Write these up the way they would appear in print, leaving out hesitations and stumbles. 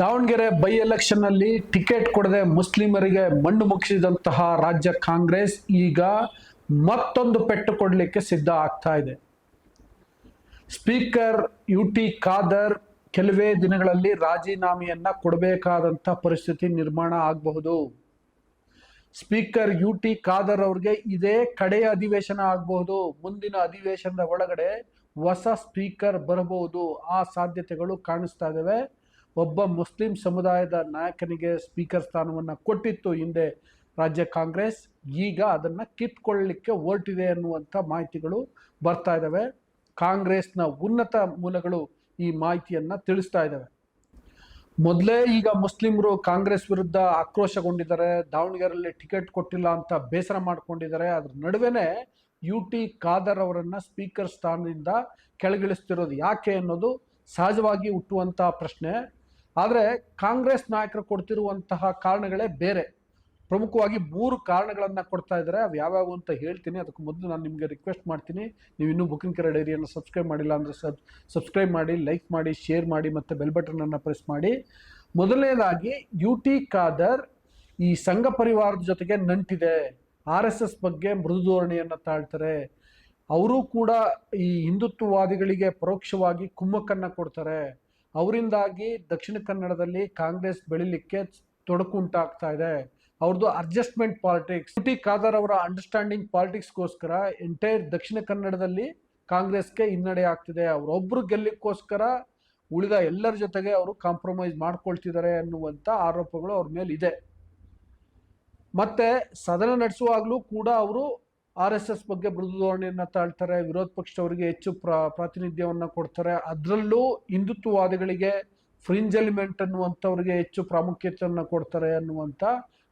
Davanagere by election ನಲ್ಲಿ ticket ಕೊಡದೆ ಮುಸ್ಲಿಮರಿಗೆ ಮಣ್ಣು ಮುಗಿಸಿದಂತಹ ರಾಜ್ಯ ಕಾಂಗ್ರೆಸ್ ಈಗ ಮತ್ತೊಂದು ಪೆಟ್ಟು ಕೊಡಲಿಕ್ಕೆ ಸಿದ್ಧ ಆಗ್ತಾ ಇದೆ. ಸ್ಪೀಕರ್ ಯುಟಿ ಖಾದರ್ ಕೆಲವೇ ದಿನಗಳಲ್ಲಿ ರಾಜೀನಾಮೆಯನ್ನ ಕೊಡಬೇಕಾದಂತ ಪರಿಸ್ಥಿತಿ ನಿರ್ಮಾಣ ಆಗಬಹುದು. ಸ್ಪೀಕರ್ ಯುಟಿ ಖಾದರ್ ಅವ್ರಿಗೆ ಇದೇ ಕಡೆಯ ಅಧಿವೇಶನ ಆಗಬಹುದು. ಮುಂದಿನ ಅಧಿವೇಶನದ ಒಳಗಡೆ ಹೊಸ ಸ್ಪೀಕರ್ ಬರಬಹುದು. ಆ ಸಾಧ್ಯತೆಗಳು ಕಾಣಿಸ್ತಾ ಇದ್ದಾವೆ. ಒಬ್ಬ ಮುಸ್ಲಿಂ ಸಮುದಾಯದ ನಾಯಕನಿಗೆ ಸ್ಪೀಕರ್ ಸ್ಥಾನವನ್ನು ಕೊಟ್ಟಿತ್ತು ಹಿಂದೆ ರಾಜ್ಯ ಕಾಂಗ್ರೆಸ್. ಈಗ ಅದನ್ನ ಕಿತ್ಕೊಳ್ಳಲಿಕ್ಕೆ ಹೊರಟಿದೆ ಅನ್ನುವಂಥ ಮಾಹಿತಿಗಳು ಬರ್ತಾ ಇದ್ದಾವೆ. ಕಾಂಗ್ರೆಸ್ನ ಉನ್ನತ ಮೂಲಗಳು ಈ ಮಾಹಿತಿಯನ್ನ ತಿಳಿಸ್ತಾ ಇದ್ದಾವೆ. ಮೊದಲೇ ಈಗ ಮುಸ್ಲಿಮರು ಕಾಂಗ್ರೆಸ್ ವಿರುದ್ಧ ಆಕ್ರೋಶಗೊಂಡಿದ್ದಾರೆ. ದಾವಣಗೆರೆಯಲ್ಲಿ ಟಿಕೆಟ್ ಕೊಟ್ಟಿಲ್ಲ ಅಂತ ಬೇಸರ ಮಾಡ್ಕೊಂಡಿದ್ದಾರೆ. ಅದ್ರ ನಡುವೆನೆ ಯುಟಿ ಖಾದರ್ ಅವರನ್ನ ಸ್ಪೀಕರ್ ಸ್ಥಾನದಿಂದ ಕೆಳಗಿಳಿಸ್ತಿರೋದು ಯಾಕೆ ಅನ್ನೋದು ಸಹಜವಾಗಿ ಹುಟ್ಟುವಂತಹ ಪ್ರಶ್ನೆ. ಆದರೆ ಕಾಂಗ್ರೆಸ್ ನಾಯಕರು ಕೊಡ್ತಿರುವಂತಹ ಕಾರಣಗಳೇ ಬೇರೆ. ಪ್ರಮುಖವಾಗಿ 3 ಕಾರಣಗಳನ್ನ ಕೊಡ್ತಾ ಇದ್ದಾರೆ. ಅವು ಯಾವ್ಯಾವು ಅಂತ ಹೇಳ್ತೀನಿ. ಅದಕ್ಕೆ ಮೊದಲು ನಾನು ನಿಮಗೆ ರಿಕ್ವೆಸ್ಟ್ ಮಾಡ್ತೀನಿ, ನೀವು ಇನ್ನೂ ಬುಕ್ಕಿಂಗ್ ಕೆರೆ ಡೈರಿಯನ್ನು ಸಬ್ಸ್ಕ್ರೈಬ್ ಮಾಡಿಲ್ಲ ಅಂದರೆ ಸಬ್ಸ್ಕ್ರೈಬ್ ಮಾಡಿ, ಲೈಕ್ ಮಾಡಿ, ಶೇರ್ ಮಾಡಿ ಮತ್ತು ಬೆಲ್ ಬಟನನ್ನು ಪ್ರೆಸ್ ಮಾಡಿ. ಮೊದಲನೇದಾಗಿ ಯುಟಿ ಖಾದರ್ ಈ ಸಂಘ ಪರಿವಾರದ ಜೊತೆಗೆ ನಂಟಿದೆ. RSS ಬಗ್ಗೆ ಮೃದು ಧೋರಣೆಯನ್ನು ತಾಳ್ತಾರೆ. ಅವರು ಕೂಡ ಈ ಹಿಂದುತ್ವವಾದಿಗಳಿಗೆ ಪರೋಕ್ಷವಾಗಿ ಕುಮ್ಮಕ್ಕನ್ನು ಕೊಡ್ತಾರೆ. ಅವರಿಂದಾಗಿ ದಕ್ಷಿಣ ಕನ್ನಡದಲ್ಲಿ ಕಾಂಗ್ರೆಸ್ ಬೆಳಿಲಿಕ್ಕೆ ತೊಡಕು ಉಂಟಾಗ್ತಾ ಇದೆ. ಅವ್ರದ್ದು ಅಡ್ಜಸ್ಟ್ಮೆಂಟ್ ಪಾಲಿಟಿಕ್ಸ್. ಯುಟಿ ಖಾದರ್ ಅವರ ಅಂಡರ್ಸ್ಟ್ಯಾಂಡಿಂಗ್ ಪಾಲಿಟಿಕ್ಸ್ಗೋಸ್ಕರ ಎಂಟೈರ್ ದಕ್ಷಿಣ ಕನ್ನಡದಲ್ಲಿ ಕಾಂಗ್ರೆಸ್ಗೆ ಹಿನ್ನಡೆ ಆಗ್ತಿದೆ. ಅವರೊಬ್ಬರು ಗೆಲ್ಲಕ್ಕೋಸ್ಕರ ಉಳಿದ ಎಲ್ಲರ ಜೊತೆಗೆ ಅವರು ಕಾಂಪ್ರಮೈಸ್ ಮಾಡ್ಕೊಳ್ತಿದ್ದಾರೆ ಅನ್ನುವಂಥ ಆರೋಪಗಳು ಅವ್ರ ಮೇಲೆ ಇದೆ. ಮತ್ತೆ ಸದನ ನಡೆಸುವಾಗಲೂ ಕೂಡ ಅವರು RSS ಬಗ್ಗೆ ಮೃದು ಧೋರಣೆಯನ್ನು ತಾಳ್ತಾರೆ. ವಿರೋಧ ಪಕ್ಷದವರಿಗೆ ಹೆಚ್ಚು ಪ್ರಾತಿನಿಧ್ಯವನ್ನು ಕೊಡ್ತಾರೆ. ಅದರಲ್ಲೂ ಹಿಂದುತ್ವವಾದಿಗಳಿಗೆ, ಫ್ರಿಂಜ್ ಎಲಿಮೆಂಟ್ ಅನ್ನುವಂಥವ್ರಿಗೆ ಹೆಚ್ಚು ಪ್ರಾಮುಖ್ಯತೆಯನ್ನು ಕೊಡ್ತಾರೆ ಅನ್ನುವಂಥ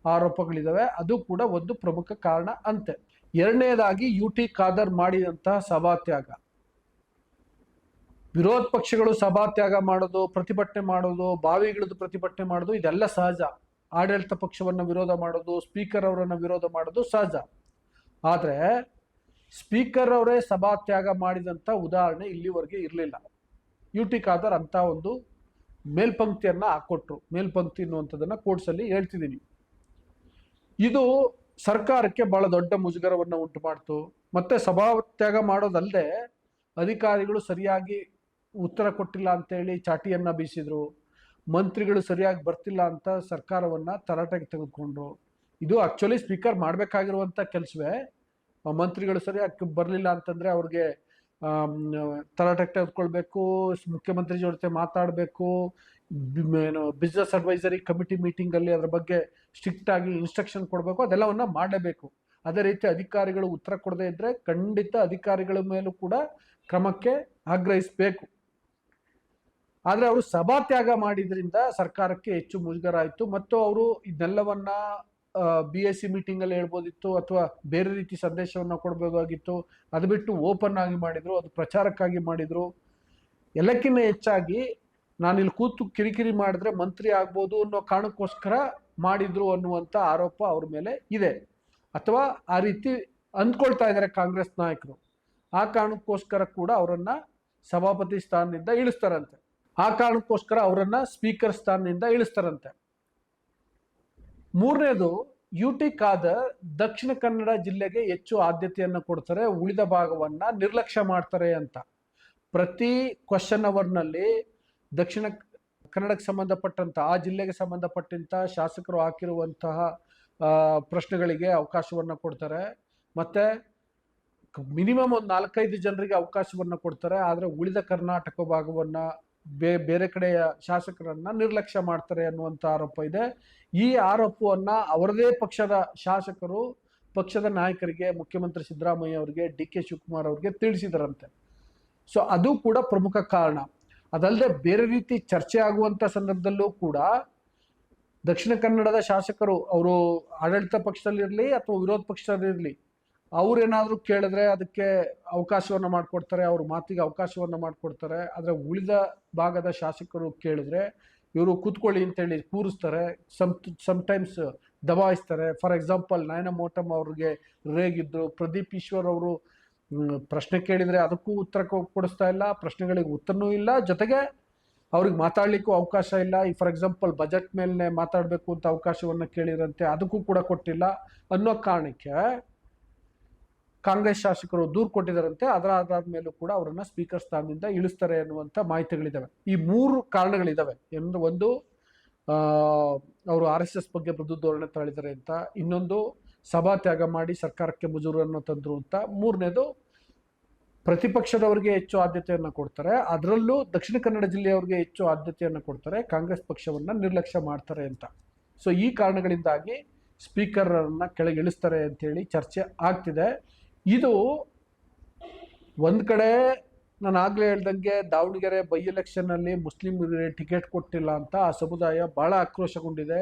ಆರೋಪಗಳಿದಾವೆ. ಅದು ಕೂಡ ಒಂದು ಪ್ರಮುಖ ಕಾರಣ ಅಂತೆ. ಎರಡನೇದಾಗಿ ಯುಟಿ ಖಾದರ್ ಮಾಡಿದಂತಹ ಸಭಾತ್ಯಾಗ. ವಿರೋಧ ಪಕ್ಷಗಳು ಸಭಾತ್ಯಾಗ ಮಾಡೋದು, ಪ್ರತಿಭಟನೆ ಮಾಡೋದು, ಬಾವಿಗಿಳಿದು ಪ್ರತಿಭಟನೆ ಮಾಡೋದು ಇದೆಲ್ಲ ಸಹಜ. ಆಡಳಿತ ಪಕ್ಷವನ್ನು ವಿರೋಧ ಮಾಡೋದು, ಸ್ಪೀಕರ್ ಅವರನ್ನು ವಿರೋಧ ಮಾಡೋದು ಸಹಜ. ಆದರೆ ಸ್ಪೀಕರ್ ಅವರೇ ಸಭಾತ್ಯಾಗ ಮಾಡಿದಂಥ ಉದಾಹರಣೆ ಇಲ್ಲಿವರೆಗೆ ಇರಲಿಲ್ಲ. ಯುಟಿ ಖಾದರ್ ಅಂತ ಒಂದು ಮೇಲ್ಪಂಕ್ತಿಯನ್ನು ಹಾಕೊಟ್ರು. ಮೇಲ್ಪಂಕ್ತಿ ಅನ್ನುವಂಥದ್ದನ್ನು ಕೋರ್ಟ್ಸಲ್ಲಿ ಹೇಳ್ತಿದ್ದೀನಿ. ಇದು ಸರ್ಕಾರಕ್ಕೆ ಬಹಳ ದೊಡ್ಡ ಮುಜುಗರವನ್ನು ಉಂಟು ಮಾಡ್ತು. ಮತ್ತೆ ಸಭಾತ್ಯಾಗ ಮಾಡೋದಲ್ಲದೆ ಅಧಿಕಾರಿಗಳು ಸರಿಯಾಗಿ ಉತ್ತರ ಕೊಟ್ಟಿಲ್ಲ ಅಂತೇಳಿ ಚಾಟಿಯನ್ನ ಬೀಸಿದ್ರು. ಮಂತ್ರಿಗಳು ಸರಿಯಾಗಿ ಬರ್ತಿಲ್ಲ ಅಂತ ಸರ್ಕಾರವನ್ನ ತರಾಟೆಗೆ ತೆಗೆದುಕೊಂಡ್ರು. ಇದು ಆಕ್ಚುಲಿ ಸ್ಪೀಕರ್ ಮಾಡಬೇಕಾಗಿರುವಂಥ ಕೆಲಸವೇ. ಮಂತ್ರಿಗಳು ಸರಿಯಾಗಿ ಬರಲಿಲ್ಲ ಅಂತಂದ್ರೆ ಅವ್ರಿಗೆ ತರಾಟೆಗೆ ತೆಗೆದುಕೊಳ್ಬೇಕು, ಮುಖ್ಯಮಂತ್ರಿ ಜೊತೆ ಮಾತಾಡಬೇಕು, ಬಿಸ್ನೆಸ್ ಅಡ್ವೈಸರಿ ಕಮಿಟಿ ಮೀಟಿಂಗಲ್ಲಿ ಅದರ ಬಗ್ಗೆ ಸ್ಟ್ರಿಕ್ಟ್ ಆಗಿ ಇನ್ಸ್ಟ್ರಕ್ಷನ್ ಕೊಡಬೇಕು. ಅದೆಲ್ಲವನ್ನ ಮಾಡಲೇಬೇಕು. ಅದೇ ರೀತಿ ಅಧಿಕಾರಿಗಳು ಉತ್ತರ ಕೊಡದೇ ಇದ್ರೆ ಖಂಡಿತ ಅಧಿಕಾರಿಗಳ ಮೇಲೂ ಕೂಡ ಕ್ರಮಕ್ಕೆ ಆಗ್ರಹಿಸಬೇಕು. ಆದರೆ ಅವರು ಸಭಾತ್ಯಾಗ ಮಾಡಿದ್ರಿಂದ ಸರ್ಕಾರಕ್ಕೆ ಹೆಚ್ಚು ಮುಜುಗರ ಆಯಿತು. ಮತ್ತು ಅವರು ಇದೆಲ್ಲವನ್ನ BSc ಮೀಟಿಂಗಲ್ಲಿ ಹೇಳ್ಬೋದಿತ್ತು, ಅಥವಾ ಬೇರೆ ರೀತಿ ಸಂದೇಶವನ್ನು ಕೊಡಬೇಕಾಗಿತ್ತು. ಅದು ಬಿಟ್ಟು ಓಪನ್ ಆಗಿ ಮಾಡಿದ್ರು, ಅದು ಪ್ರಚಾರಕ್ಕಾಗಿ ಮಾಡಿದ್ರು. ಎಲ್ಲಕ್ಕಿಂತ ಹೆಚ್ಚಾಗಿ ನಾನಿಲ್ಲಿ ಕೂತು ಕಿರಿಕಿರಿ ಮಾಡಿದ್ರೆ ಮಂತ್ರಿ ಆಗ್ಬೋದು ಅನ್ನೋ ಕಾರಣಕ್ಕೋಸ್ಕರ ಮಾಡಿದ್ರು ಅನ್ನುವಂಥ ಆರೋಪ ಅವ್ರ ಮೇಲೆ ಇದೆ. ಅಥವಾ ಆ ರೀತಿ ಅಂದ್ಕೊಳ್ತಾ ಇದ್ದಾರೆ ಕಾಂಗ್ರೆಸ್ ನಾಯಕರು. ಆ ಕಾರಣಕ್ಕೋಸ್ಕರ ಕೂಡ ಅವರನ್ನ ಸಭಾಪತಿ ಸ್ಥಾನದಿಂದ ಇಳಿಸ್ತಾರಂತೆ. ಆ ಕಾರಣಕ್ಕೋಸ್ಕರ ಅವರನ್ನ ಸ್ಪೀಕರ್ ಸ್ಥಾನದಿಂದ ಇಳಿಸ್ತಾರಂತೆ. ಮೂರನೇದು, ಯುಟಿ ಖಾದರ್ ದಕ್ಷಿಣ ಕನ್ನಡ ಜಿಲ್ಲೆಗೆ ಹೆಚ್ಚು ಆದ್ಯತೆಯನ್ನು ಕೊಡ್ತಾರೆ, ಉಳಿದ ಭಾಗವನ್ನ ನಿರ್ಲಕ್ಷ್ಯ ಮಾಡ್ತಾರೆ ಅಂತ. ಪ್ರತಿ ಕ್ವಶನ್ ಅವರ್ನಲ್ಲಿ ದಕ್ಷಿಣ ಕನ್ನಡಕ್ಕೆ ಸಂಬಂಧಪಟ್ಟಂತ, ಆ ಜಿಲ್ಲೆಗೆ ಸಂಬಂಧಪಟ್ಟಂತ ಶಾಸಕರು ಹಾಕಿರುವಂತಹ ಪ್ರಶ್ನೆಗಳಿಗೆ ಅವಕಾಶವನ್ನು ಕೊಡ್ತಾರೆ. ಮತ್ತೆ ಮಿನಿಮಮ್ ಒಂದು 4-5 ಜನರಿಗೆ ಅವಕಾಶವನ್ನು ಕೊಡ್ತಾರೆ. ಆದರೆ ಉಳಿದ ಕರ್ನಾಟಕ ಭಾಗವನ್ನ, ಬೇರೆ ಕಡೆಯ ಶಾಸಕರನ್ನ ನಿರ್ಲಕ್ಷ್ಯ ಮಾಡ್ತಾರೆ ಅನ್ನುವಂಥ ಆರೋಪ ಇದೆ. ಈ ಆರೋಪವನ್ನ ಅವರದೇ ಪಕ್ಷದ ಶಾಸಕರು, ಪಕ್ಷದ ನಾಯಕರಿಗೆ, ಮುಖ್ಯಮಂತ್ರಿ ಸಿದ್ದರಾಮಯ್ಯ ಅವರಿಗೆ, DK ಶಿವಕುಮಾರ್ ಅವರಿಗೆ ತಿಳಿಸಿದರಂತೆ. ಸೊ ಅದು ಕೂಡ ಪ್ರಮುಖ ಕಾರಣ. ಅದಲ್ಲದೆ ಬೇರೆ ರೀತಿ ಚರ್ಚೆ ಆಗುವಂಥ ಸಂದರ್ಭದಲ್ಲೂ ಕೂಡ ದಕ್ಷಿಣ ಕನ್ನಡದ ಶಾಸಕರು, ಅವರು ಆಡಳಿತ ಪಕ್ಷದಲ್ಲಿರಲಿ ಅಥವಾ ವಿರೋಧ ಪಕ್ಷದಲ್ಲಿರಲಿ, ಅವ್ರೇನಾದ್ರೂ ಕೇಳಿದ್ರೆ ಅದಕ್ಕೆ ಅವಕಾಶವನ್ನು ಮಾಡಿಕೊಡ್ತಾರೆ, ಅವ್ರ ಮಾತಿಗೆ ಅವಕಾಶವನ್ನು ಮಾಡಿಕೊಡ್ತಾರೆ. ಆದರೆ ಉಳಿದ ಭಾಗದ ಶಾಸಕರು ಕೇಳಿದ್ರೆ ಇವರು ಕೂತ್ಕೊಳ್ಳಿ ಅಂತೇಳಿ ಕೂರಿಸ್ತಾರೆ, ಸಮ್ಟೈಮ್ಸ್ ದಬಾಯಿಸ್ತಾರೆ. ಫಾರ್ ಎಕ್ಸಾಂಪಲ್ ನಯನ ಮೋಟಮ್ ಅವ್ರಿಗೆ ರೇಗಿದ್ರು. ಪ್ರದೀಪ್ ಈಶ್ವರ್ ಅವರು ಪ್ರಶ್ನೆ ಕೇಳಿದರೆ ಅದಕ್ಕೂ ಉತ್ತರ ಕೊಡಿಸ್ತಾ ಇಲ್ಲ, ಪ್ರಶ್ನೆಗಳಿಗೆ ಉತ್ತರನೂ ಇಲ್ಲ, ಜೊತೆಗೆ ಅವ್ರಿಗೆ ಮಾತಾಡ್ಲಿಕ್ಕೂ ಅವಕಾಶ ಇಲ್ಲ. ಈ ಫಾರ್ ಎಕ್ಸಾಂಪಲ್ ಬಜೆಟ್ ಮೇಲೆ ಮಾತಾಡಬೇಕು ಅಂತ ಅವಕಾಶವನ್ನು ಕೇಳಿರಂತೆ, ಅದಕ್ಕೂ ಕೂಡ ಕೊಟ್ಟಿಲ್ಲ ಅನ್ನೋ ಕಾರಣಕ್ಕೆ ಕಾಂಗ್ರೆಸ್ ಶಾಸಕರು ದೂರು ಕೊಟ್ಟಿದ್ದಾರಂತೆ. ಅದರ ಆಧಾರದ ಮೇಲೂ ಕೂಡ ಅವರನ್ನ ಸ್ಪೀಕರ್ ಸ್ಥಾನದಿಂದ ಇಳಿಸ್ತಾರೆ ಅನ್ನುವಂಥ ಮಾಹಿತಿಗಳಿದ್ದಾವೆ. ಈ 3 ಕಾರಣಗಳಿದ್ದಾವೆ. ಒಂದು ಅವರು RSS ಬಗ್ಗೆ ಮೃದು ಧೋರಣೆ ತಾಳಿದ್ದಾರೆ ಅಂತ, ಇನ್ನೊಂದು ಸಭಾ ತ್ಯಾಗ ಮಾಡಿ ಸರ್ಕಾರಕ್ಕೆ ಮುಜುಗರನ್ನು ತಂದ್ರು ಅಂತ, ಮೂರನೇದು ಪ್ರತಿಪಕ್ಷದವರಿಗೆ ಹೆಚ್ಚು ಆದ್ಯತೆಯನ್ನು ಕೊಡ್ತಾರೆ, ಅದರಲ್ಲೂ ದಕ್ಷಿಣ ಕನ್ನಡ ಜಿಲ್ಲೆಯವರಿಗೆ ಹೆಚ್ಚು ಆದ್ಯತೆಯನ್ನು ಕೊಡ್ತಾರೆ, ಕಾಂಗ್ರೆಸ್ ಪಕ್ಷವನ್ನ ನಿರ್ಲಕ್ಷ್ಯ ಮಾಡ್ತಾರೆ ಅಂತ. ಸೊ ಈ ಕಾರಣಗಳಿಂದಾಗಿ ಸ್ಪೀಕರ್ ಅನ್ನ ಕೆಳಗೆ ಇಳಿಸ್ತಾರೆ ಅಂತೇಳಿ ಚರ್ಚೆ ಆಗ್ತಿದೆ. ಇದು ಒಂದ್ ಕಡೆ ನಾನು ಆಗ್ಲೇ ಹೇಳ್ದಂಗೆ ದಾವಣಗೆರೆ ಬೈ ಎಲೆಕ್ಷನ್ ಅಲ್ಲಿ ಮುಸ್ಲಿಮರಿಗೆ ಟಿಕೆಟ್ ಕೊಟ್ಟಿಲ್ಲ ಅಂತ ಆ ಸಮುದಾಯ ಬಹಳ ಆಕ್ರೋಶಗೊಂಡಿದೆ.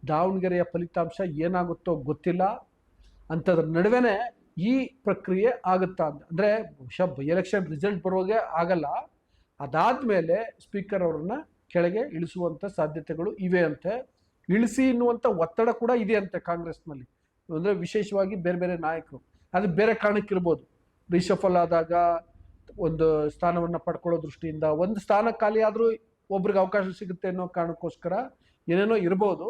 ದಾವಣಗೆರೆಯ ಫಲಿತಾಂಶ ಏನಾಗುತ್ತೋ ಗೊತ್ತಿಲ್ಲ. ಅಂಥದ್ರ ನಡುವೆನೆ ಈ ಪ್ರಕ್ರಿಯೆ ಆಗುತ್ತಾ ಅಂದ್ರೆ ಬಹುಶಃ ಬೈ ಎಲೆಕ್ಷನ್ ರಿಸಲ್ಟ್ ಬರುವಾಗೆ ಆಗಲ್ಲ, ಅದಾದ್ಮೇಲೆ ಸ್ಪೀಕರ್ ಅವರನ್ನ ಕೆಳಗೆ ಇಳಿಸುವಂತ ಸಾಧ್ಯತೆಗಳು ಇವೆ ಅಂತೆ. ಇಳಿಸಿ ಎನ್ನುವಂತ ಒತ್ತಡ ಕೂಡ ಇದೆ ಅಂತೆ ಕಾಂಗ್ರೆಸ್ನಲ್ಲಿ, ಅಂದ್ರೆ ವಿಶೇಷವಾಗಿ ಬೇರೆ ಬೇರೆ ನಾಯಕರು. ಅದು ಬೇರೆ ಕಾರಣಕ್ಕಿರ್ಬೋದು, ರಿಷಫಲ್ ಆದಾಗ ಒಂದು ಸ್ಥಾನವನ್ನ ಪಡ್ಕೊಳ್ಳೋ ದೃಷ್ಟಿಯಿಂದ, ಒಂದು ಸ್ಥಾನ ಖಾಲಿ ಆದ್ರೂ ಒಬ್ರಿಗೆ ಅವಕಾಶ ಸಿಗುತ್ತೆ ಅನ್ನೋ ಕಾರಣಕ್ಕೋಸ್ಕರ ಏನೇನೋ ಇರ್ಬೋದು.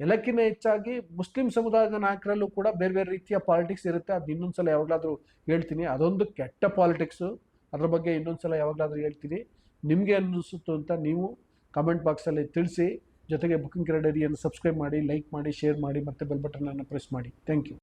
ಎಲ್ಲಕ್ಕಿಂತ ಹೆಚ್ಚಾಗಿ ಮುಸ್ಲಿಂ ಸಮುದಾಯದ ನಾಯಕರಲ್ಲೂ ಕೂಡ ಬೇರೆ ಬೇರೆ ರೀತಿಯ ಪಾಲಿಟಿಕ್ಸ್ ಇರುತ್ತೆ. ಅದು ಇನ್ನೊಂದ್ಸಲ ಯಾವಾಗಲಾದ್ರೂ ಹೇಳ್ತೀನಿ. ಅದೊಂದು ಕೆಟ್ಟ ಪಾಲಿಟಿಕ್ಸು, ಅದ್ರ ಬಗ್ಗೆ ಇನ್ನೊಂದ್ಸಲ ಯಾವಾಗಲಾದ್ರೂ ಹೇಳ್ತೀನಿ. ನಿಮಗೆ ಅನ್ನಿಸುತ್ತೋ ಅಂತ ನೀವು ಕಮೆಂಟ್ ಬಾಕ್ಸಲ್ಲಿ ತಿಳಿಸಿ. ಜೊತೆಗೆ ಬುಕ್ಕಿಂಗ್ ಡೈರಿಯನ್ನು ಸಬ್ಸ್ಕ್ರೈಬ್ ಮಾಡಿ, ಲೈಕ್ ಮಾಡಿ, ಶೇರ್ ಮಾಡಿ, ಮತ್ತೆ ಬೆಲ್ ಬಟನ್ ಅನ್ನು ಪ್ರೆಸ್ ಮಾಡಿ. Thank you.